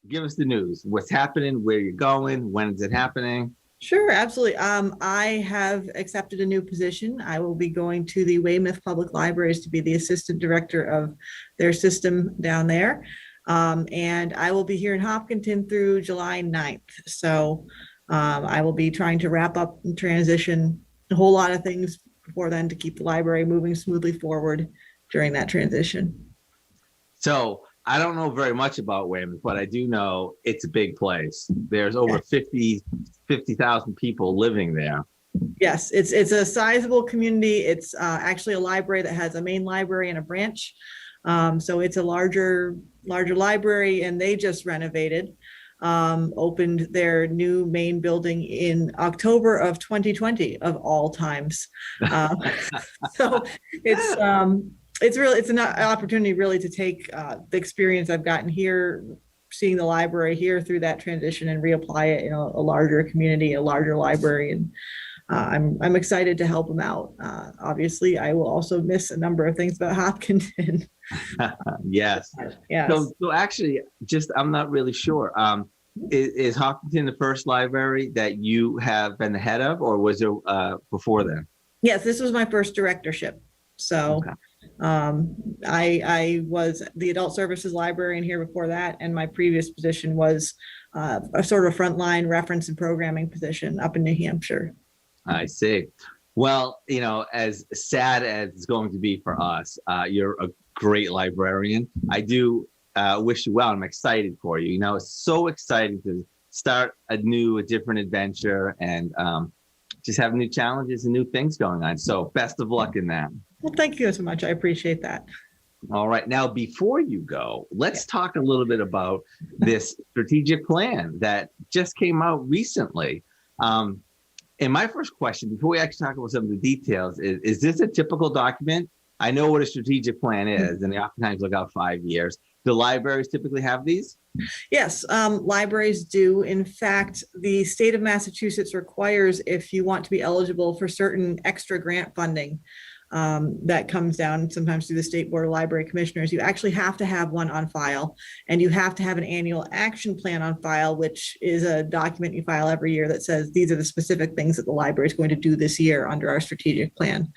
Give us the news. What's happening? Where you're going? When is it happening? Sure, absolutely. I have accepted a new position. I will be going to the Weymouth Public Libraries to be the assistant director of their system down there. And I will be here in Hopkinton through July 9th. So I will be trying to wrap up and transition a whole lot of things before then to keep the library moving smoothly forward during that transition. So I don't know very much about Weymouth, but I do know it's a big place. There's over 50,000 people living there. Yes, it's a sizable community. It's actually a library that has a main library and a branch. So it's a larger library, and they just renovated, opened their new main building in October of 2020 of all times. So it's an opportunity really to take the experience I've gotten here, seeing the library here through that transition, and reapply it in a larger community, a larger library. And I'm excited to help them out. Obviously, I will also miss a number of things about Hopkinton. Yes. Yes. So actually, I'm not really sure. Is Hopkinton the first library that you have been the head of, or was there before then? Yes, this was my first directorship. So Okay. I was the adult services librarian here before that, and my previous position was a sort of frontline reference and programming position up in New Hampshire. I see. Well, as sad as it's going to be for us, you're a great librarian. I do wish you well. I'm excited for you. It's so exciting to start a different adventure, and just have new challenges and new things going on. So best of luck in that. Well, thank you so much. I appreciate that. All right. Now, before you go, let's talk a little bit about this strategic plan that just came out recently. And my first question, before we actually talk about some of the details, is this a typical document? I know what a strategic plan is, and they oftentimes look out 5 years. Do libraries typically have these? Yes, libraries do. In fact, the state of Massachusetts requires, if you want to be eligible for certain extra grant funding, that comes down sometimes through the State Board of Library Commissioners, you actually have to have one on file, and you have to have an annual action plan on file, which is a document you file every year that says these are the specific things that the library is going to do this year under our strategic plan.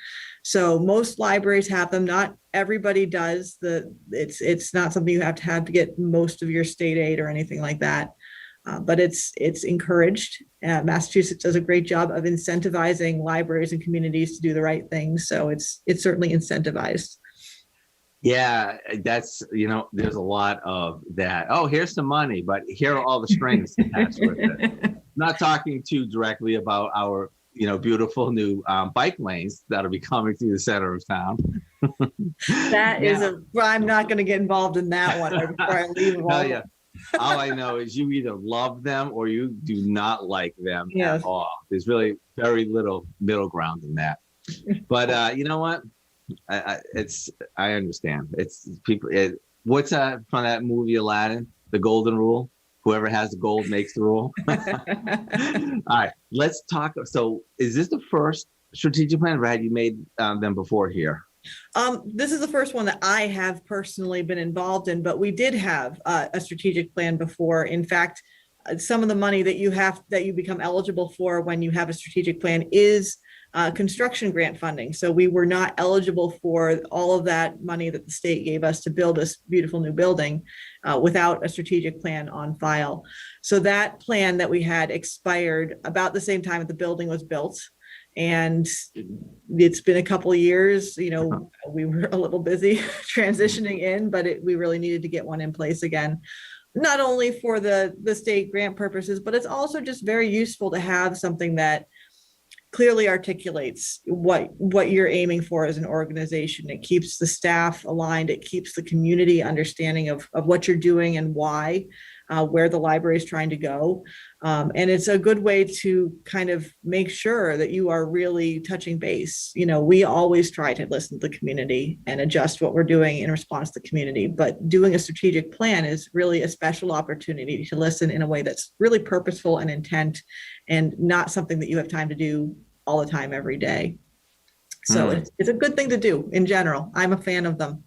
So most libraries have them. Not everybody does. It's not something you have to get most of your state aid or anything like that. But it's encouraged. Massachusetts does a great job of incentivizing libraries and communities to do the right things. So it's certainly incentivized. Yeah, that's, there's a lot of that. Oh, here's some money, but here are all the strings attached with it. Not talking too directly about our, beautiful new bike lanes that'll be coming through the center of town. I'm not going to get involved in that one before I leave. Yeah. All I know is you either love them or you do not like them at all. There's really very little middle ground in that. But you know what? I understand. It's people. What's from that movie Aladdin? The Golden Rule. Whoever has the gold makes the rule. All right, let's talk. So, is this the first strategic plan, or had you made them before here? This is the first one that I have personally been involved in, but we did have a strategic plan before. In fact, some of the money that you become eligible for when you have a strategic plan is construction grant funding. So we were not eligible for all of that money that the state gave us to build this beautiful new building without a strategic plan on file. So that plan that we had expired about the same time that the building was built. And it's been a couple of years, we were a little busy transitioning in, but we really needed to get one in place again, not only for the state grant purposes, but it's also just very useful to have something that clearly articulates what you're aiming for as an organization. It keeps the staff aligned. It keeps the community understanding of what you're doing and why, where the library is trying to go. And it's a good way to kind of make sure that you are really touching base. We always try to listen to the community and adjust what we're doing in response to the community, but doing a strategic plan is really a special opportunity to listen in a way that's really purposeful and intent, and not something that you have time to do all the time every day. So it's a good thing to do in general. I'm a fan of them.